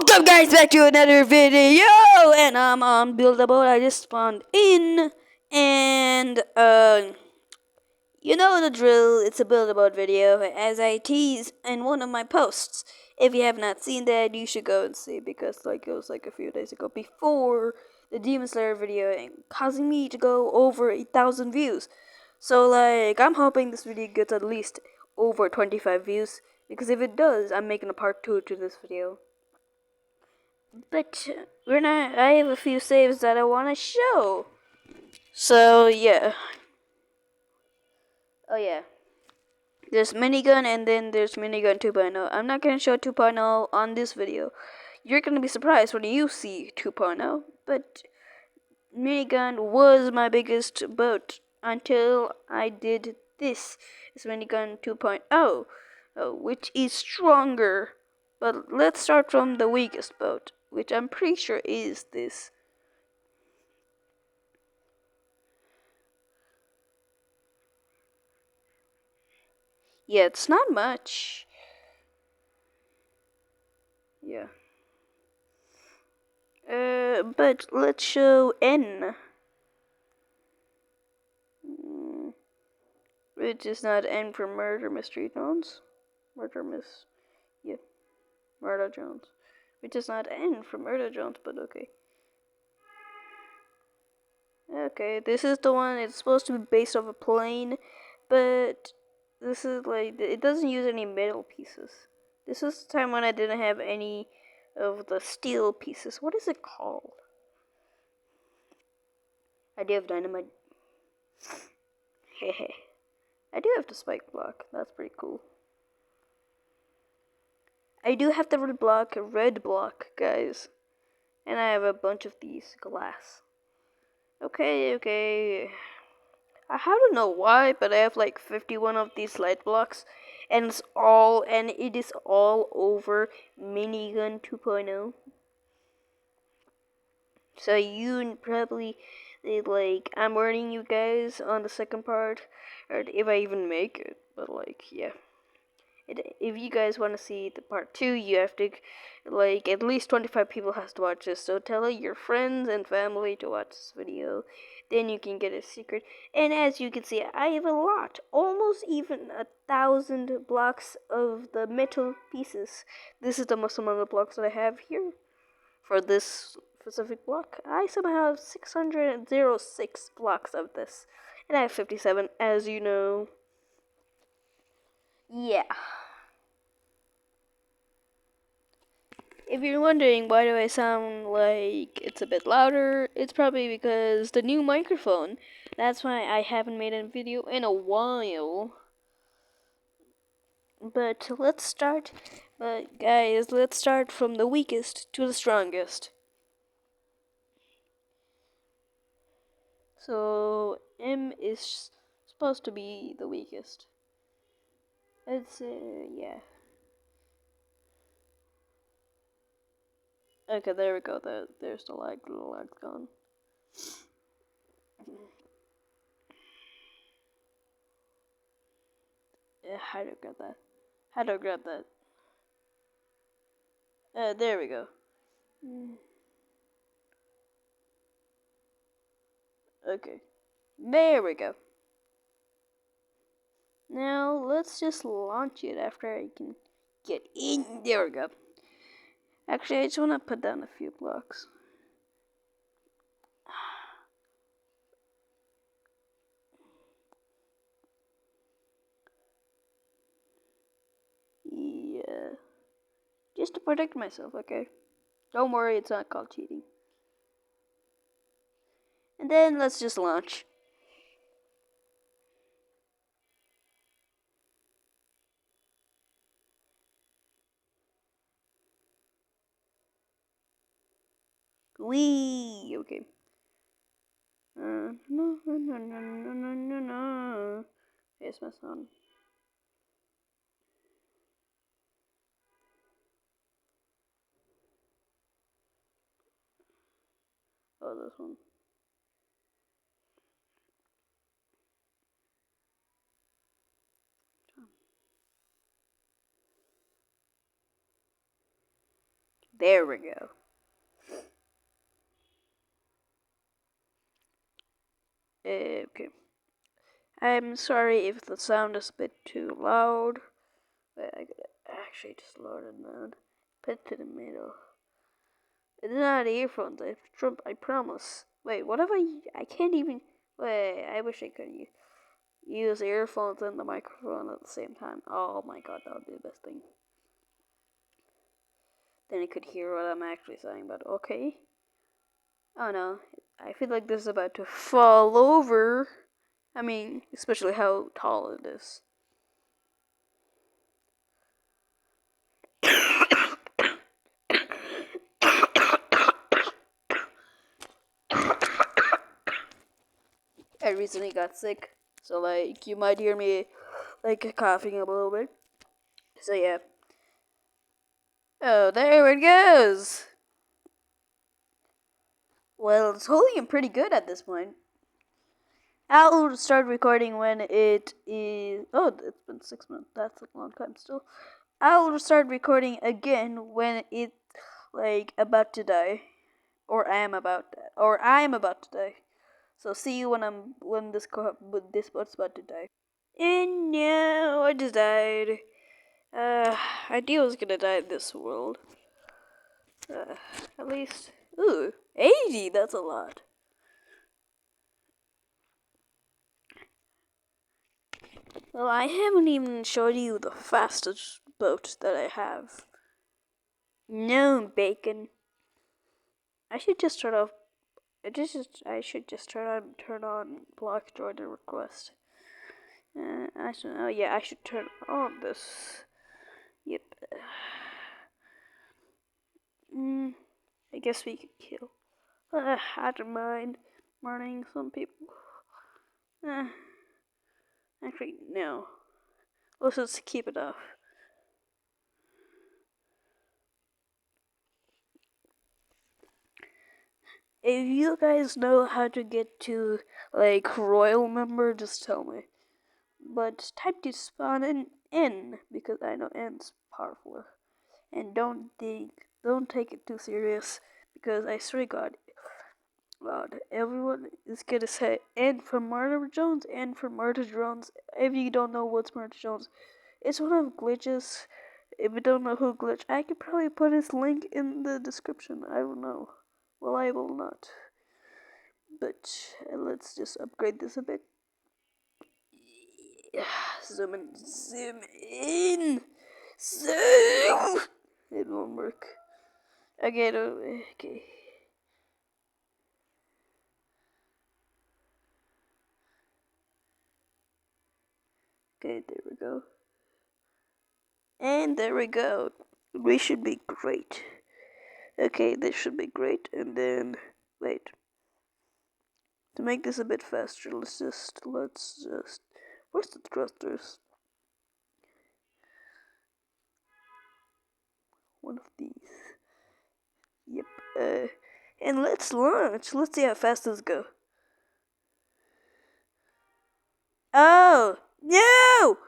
Welcome guys back to another video, and I'm on Build a Boat. I just spawned in, and you know the drill. It's a Build a Boat video, as I tease in one of my posts. If you have not seen that, you should go and see, because it was a few days ago before the Demon Slayer video, and causing me to go over 1,000 views. So I'm hoping this video gets at least over 25 views, because if it does, I'm making a part 2 to this video. But we're not. I have a few saves that I want to show. So yeah. Oh yeah. There's minigun, and then there's minigun 2.0. I'm not gonna show 2.0 on this video. You're gonna be surprised when you see 2.0. But minigun was my biggest boat until I did this. It's minigun 2.0, which is stronger. But let's start from the weakest boat, which I'm pretty sure is this. Yeah, it's not much. Yeah. But let's show N. Which is not N for Murder Mystery Jones. Yeah, Murder Jones. Which is not N for Murder Jones, but okay. Okay, this is the one. It's supposed to be based off a plane, but this is it doesn't use any metal pieces. This is the time when I didn't have any of the steel pieces. What is it called? I do have dynamite. Hehe. I do have the spike block. That's pretty cool. I do have the red block, guys. And I have a bunch of these glass. Okay. I don't know why, but I have 51 of these light blocks, and it is all over Minigun 2.0. So you probably I'm warning you guys on the second part, or if I even make it. But yeah. If you guys want to see the part 2, you have to at least 25 people has to watch this. So tell your friends and family to watch this video. Then you can get a secret. And as you can see, I have a lot, almost even 1,000 blocks of the metal pieces. This is the most amount of blocks that I have here for this specific block. I somehow have 606 blocks of this, and I have 57, as you know. Yeah. If you're wondering why do I sound like it's a bit louder, it's probably because the new microphone. That's why I haven't made a video in a while. But let's start. But guys, let's start from the weakest to the strongest. So M is supposed to be the weakest. It's yeah. Okay, there we go. There's the lag. The lag's gone. How do I grab that? How do I grab that? There we go. Okay. There we go. Now let's just launch it after I can get in. There we go. Actually, I just want to put down a few blocks. Yeah. Just to protect myself, okay? Don't worry, it's not called cheating. And then let's just launch. Wee. Okay. No. Here's my sound. Oh, this one. There we go. Okay. I'm sorry if the sound is a bit too loud. Wait, I gotta actually just lower it down. Put it to the middle. It's not earphones. I promise. Wait, what if I can't even. Wait, I wish I could use earphones and the microphone at the same time. Oh my god, that would be the best thing. Then I could hear what I'm actually saying, but okay. Oh no, I feel like this is about to fall over. I mean, especially how tall it is. I recently got sick, so like you might hear me like coughing a little bit. So yeah. Oh, there it goes. Well, it's holding pretty good at this point. I'll start recording when it is. Oh, it's been 6 months. That's a long time still. I'll start recording again when it's like about to die, or I'm about to die. So see you when this boat's about to die. And no, I just died. I knew I was gonna die in this world. At least, 80. That's a lot. Well, I haven't even showed you the fastest boat that I have. No, bacon. I should just turn off. I should just turn on block Jordan request. I should. Oh yeah, I should turn on this. Yep. I guess we could kill. I don't mind murdering some people. Actually, no. Let's just keep it off. If you guys know how to get to like royal member, just tell me. But type to spawn in N because I know N's powerful. And don't take it too serious because I swear to God, everyone is gonna say N for Murder Jones, N for Murder Jones. If you don't know what's Murder Jones, it's one of glitches. If you don't know who glitch, I could probably put his link in the description. I don't know. Well, I will not. But let's just upgrade this a bit. Zoom in, zoom in, zoom. It won't work. Okay, okay. Okay, there we go. And there we go. We should be great. Okay, this should be great. And then, wait. To make this a bit faster, let's just, where's the thrusters? One of these. Yep. And let's launch. Let's see how fast this go. Oh no!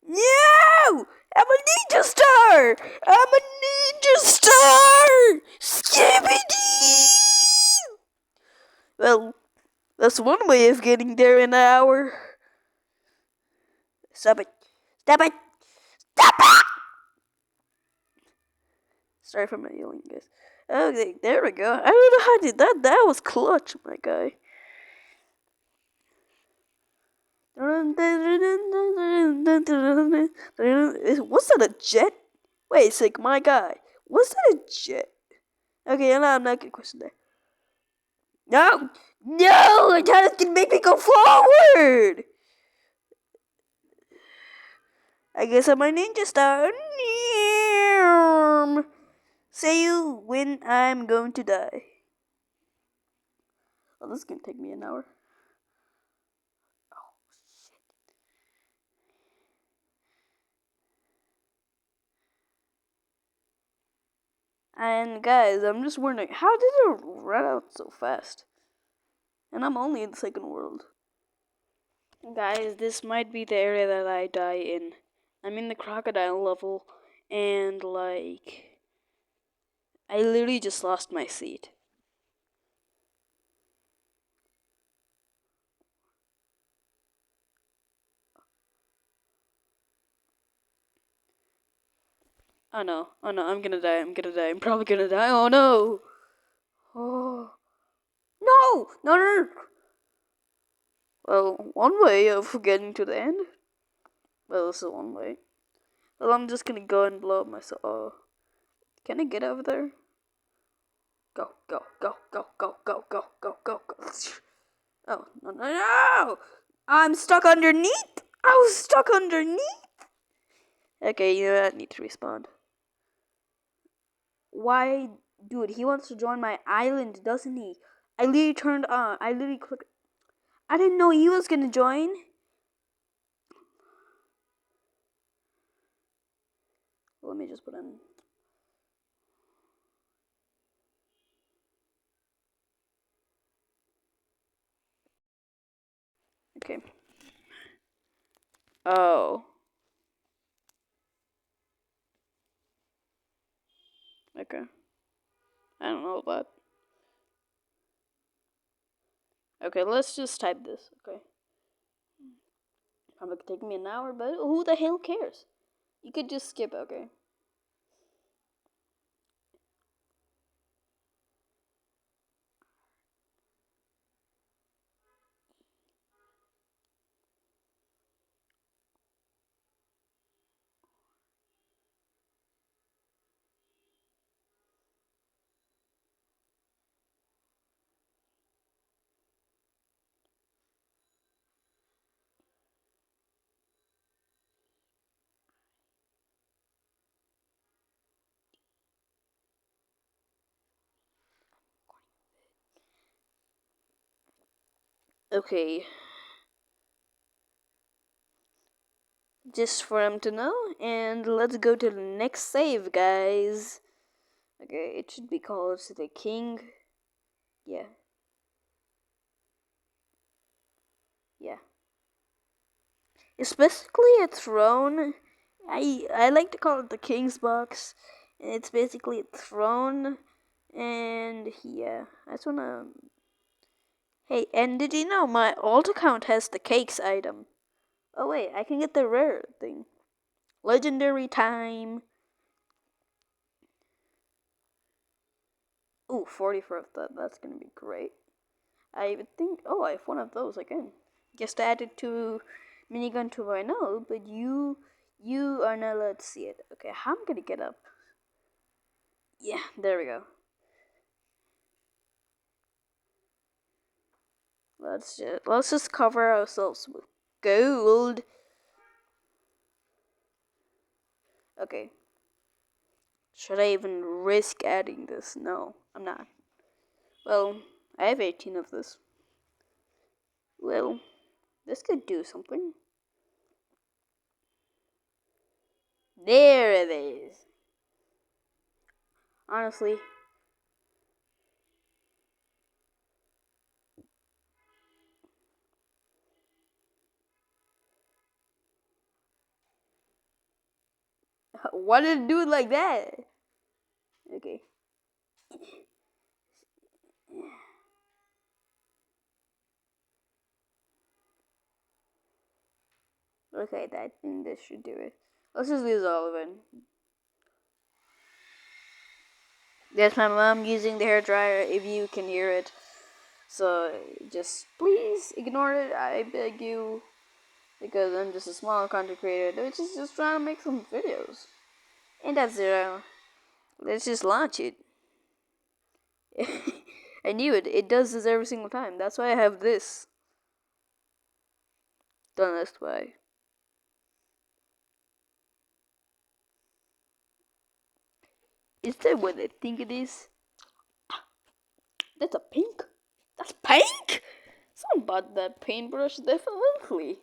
No! I'm a ninja star! I'm a ninja star! Skibidi! Well, that's one way of getting there in an hour. Stop it! Stop it! Stop it! Sorry for my yelling, guys. Okay, there we go. I don't know how I did that. That was clutch, my guy. Was that a jet? Wait a sec, my guy. Was that a jet? Okay, no, I'm not gonna question that. No! No! It can make me go forward! I guess I'm a ninja star. See you when I'm going to die. Oh, this is gonna take me an hour. Oh, shit. And guys, I'm just wondering, how did it run out so fast? And I'm only in the second world. Guys, this might be the area that I die in. I'm in the crocodile level, and like, I literally just lost my seat. Oh no, I'm gonna die, I'm probably gonna die, oh no! Oh. No! No, no, no! Well, one way of getting to the end. Well, this is one way. Well, I'm just gonna go and blow up myself. Oh. Can I get over there? Go, go, go, go, go, go, go, go, go, go. Oh, no, no, no! I'm stuck underneath! I was stuck underneath! Okay, you know what? I need to respond. Why? Dude, he wants to join my island, doesn't he? I literally turned on. I literally clicked. I didn't know he was gonna join. Let me just put in. Okay. Oh. Okay. I don't know about. Okay, let's just type this. Okay. Probably could take me an hour, but who the hell cares? You could just skip. Okay. Okay. Just for him to know, and let's go to the next save, guys. Okay, it should be called the King. Yeah. Yeah. It's basically a throne. I like to call it the King's Box. And it's basically a throne. And yeah, I just wanna. Hey, and did you know my alt account has the cakes item? Oh wait, I can get the rare thing. Legendary time. Ooh, 40 for that. That's gonna be great. I would think. Oh, I have one of those again. Just added to minigun 2.0, but you are not allowed to see it. Okay, how am I gonna get up? Yeah, there we go. Let's just cover ourselves with gold. Okay. Should I even risk adding this? No, I'm not. Well, I have 18 of this. Well, this could do something. There it is. Honestly. Why did it do it like that? Okay. Okay, I think this should do it. Let's just lose all of it. That's my mom using the hair dryer if you can hear it. So just please ignore it, I beg you. Because I'm just a small content creator which is just trying to make some videos. And that's it. Let's just launch it. I knew it. It does this every single time. That's why I have this. Don't ask why. Is that what I think it is? That's a pink. That's pink? Someone bought that paintbrush, definitely.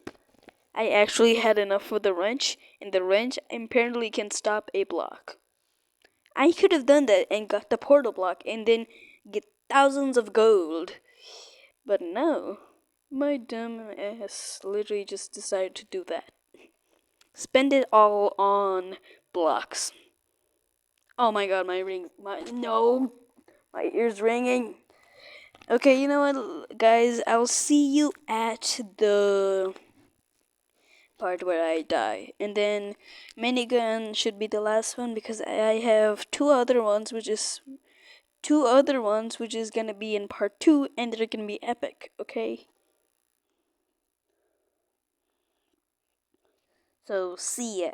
I actually had enough with the wrench, and the wrench apparently can stop a block. I could have done that and got the portal block and then get thousands of gold. But no, my dumb ass literally just decided to do that. Spend it all on blocks. Oh my god, my ear's ringing. Okay, you know what, guys? I'll see you at the part where I die, and then minigun should be the last one because I have two other ones which is gonna be in part 2, and they're gonna be epic. Okay, so see ya.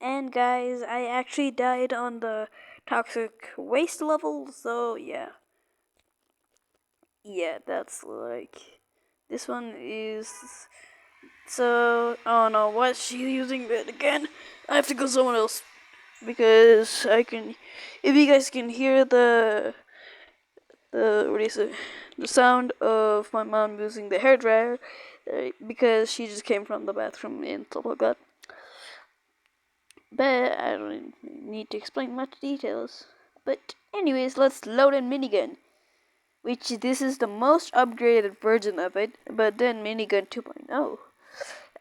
And guys, I actually died on the toxic waste level, so yeah. Yeah, that's like this one is so oh no, what's she using it again? I have to go somewhere else because I can if you guys can hear the what is it? The sound of my mom using the hairdryer because she just came from the bathroom and stuff like that. But I don't need to explain much details. But anyways, let's load in minigun. Which this is the most upgraded version of it, but then minigun 2.0.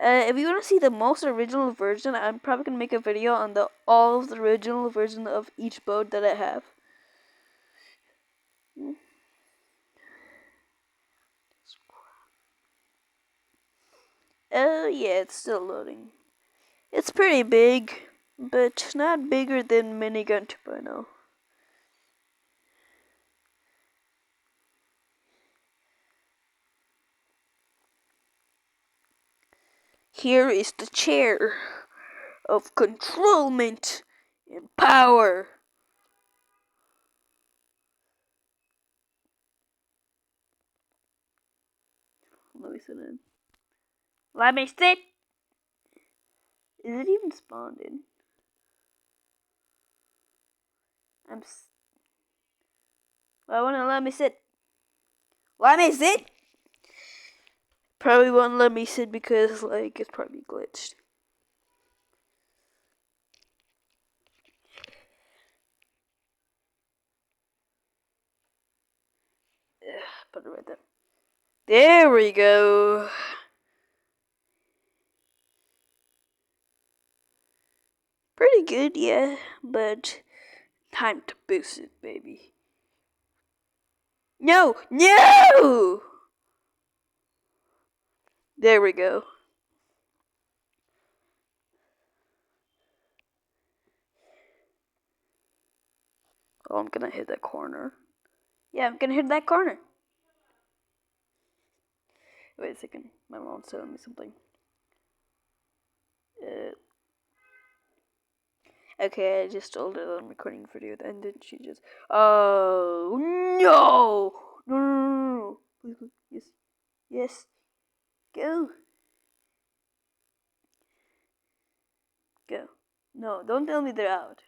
If you want to see the most original version, I'm probably gonna make a video on all of the original version of each boat that I have. Oh yeah, it's still loading. It's pretty big, but not bigger than minigun 2.0. Here is the chair of controlment and power. Let me sit in. Let me sit. Is it even spawned in? I wanna let me sit. Let me sit. Probably won't let me sit because like it's probably glitched. Ugh, put it right there. There we go. Pretty good, yeah, but time to boost it, baby. No, no! There we go. Oh, I'm gonna hit that corner. Yeah, I'm gonna hit that corner. Wait a second. My mom's telling me something. Okay, I just told her that I'm recording a video, and then she just, oh no, no, no, no, please, please, yes, go, go. No, don't tell me they're out.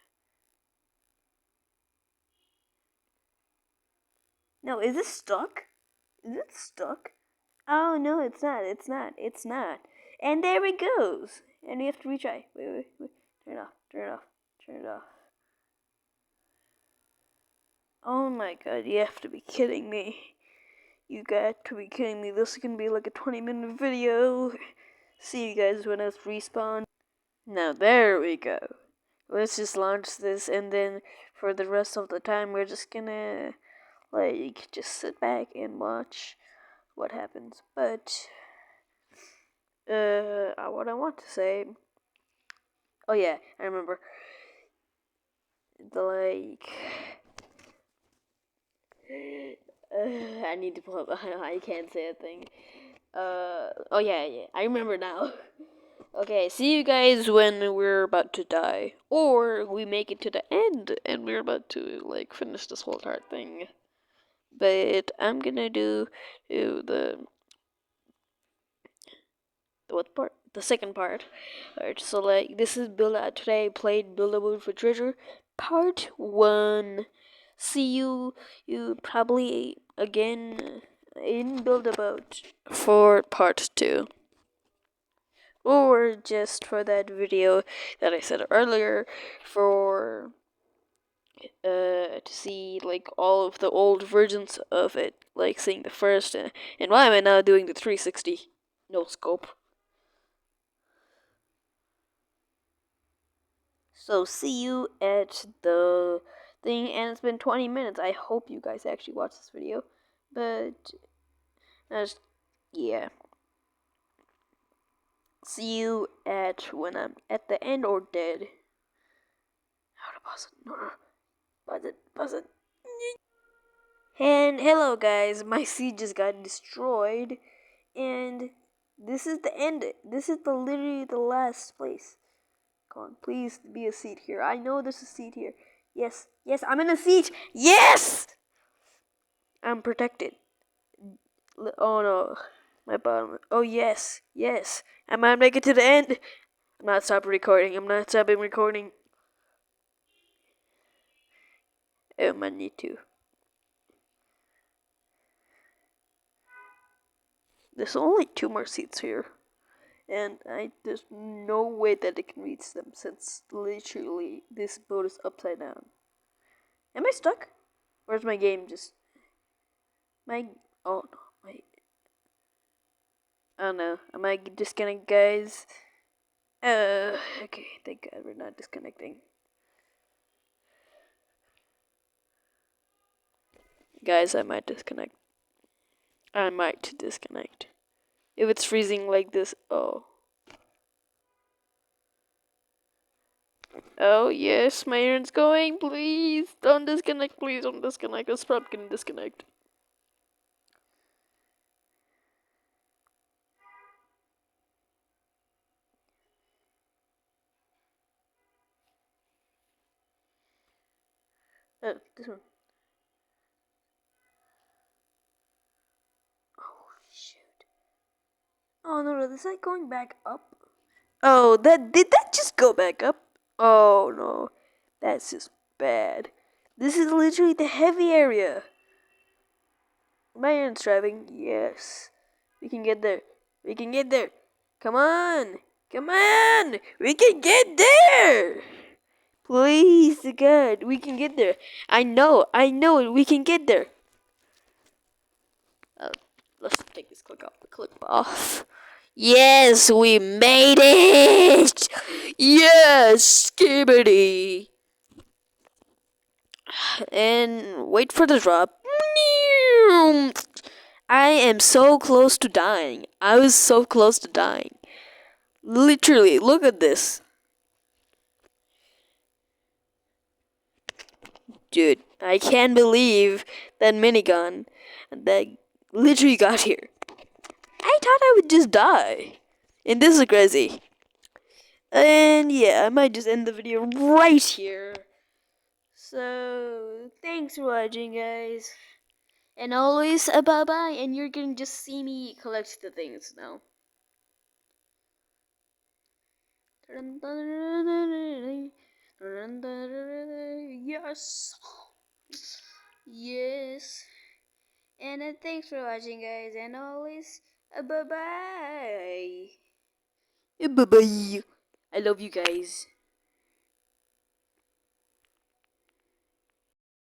No, is it stuck? Is it stuck? Oh no, it's not. It's not. It's not. And there it goes. And we have to retry. Wait. Turn it off. Turn it off. Turn it off. Oh my god, you have to be kidding me. You got to be kidding me. This is gonna be like a 20-minute video. See you guys when it's respawn. Now there we go. Let's just launch this, and then for the rest of the time we're just gonna like just sit back and watch what happens. But what I want to say, oh yeah, I remember the like I need to pull up. I can't say a thing. Oh yeah, I remember now. Okay, see you guys when we're about to die, or we make it to the end and we're about to like finish this whole entire thing. But I'm gonna do the what part? The second part. Alright, so like this is Build Out Today played Build a Boat for Treasure Part 1. See you probably again in Build a Boat for Part 2. Or just for that video that I said earlier for to see like all of the old versions of it, like seeing the first and why am I now doing the 360 no scope? So see you at the thing, and it's been 20 minutes. I hope you guys actually watch this video, but yeah. See you at when I'm at the end or dead. How to pause it? No, no. Pause it. And hello guys, my seed just got destroyed, and this is the end. This is literally the last place. Come on, please be a seat here. I know there's a seat here. Yes, I'm in a seat. Yes! I'm protected. Oh no, my bottom. Oh yes. I might make it to the end. I'm not stopping recording. I'm not stopping recording. I might need to. There's only 2 more seats here. And there's no way that I can reach them since literally this boat is upside down. Am I stuck? Where's my game just... Oh no, I don't know. Am I disconnected, guys? Okay, thank God we're not disconnecting. Guys, I might disconnect. If it's freezing like this, oh. Oh, yes, my internet's going. Please, don't disconnect. Please don't disconnect. It's probably gonna disconnect. Oh, this one. Oh, shoot. Oh, no, is that going back up? Oh, did that just go back up? Oh, no. That's just bad. This is literally the heavy area. My aunt's driving. Yes. We can get there. Come on. We can get there. Please, to God, we can get there. I know it. We can get there. Let's take this clip off. Yes, we made it. Yes, skibbity. And wait for the drop. I am so close to dying. I was so close to dying. Literally, look at this. Dude, I can't believe that minigun that literally got here. I thought I would just die. And this is crazy. And yeah, I might just end the video right here. So, thanks for watching, guys. And always a bye-bye, and you're gonna just see me collect the things now. Yes. Yes. And thanks for watching, guys, and always bye-bye. Bye-bye. I love you guys.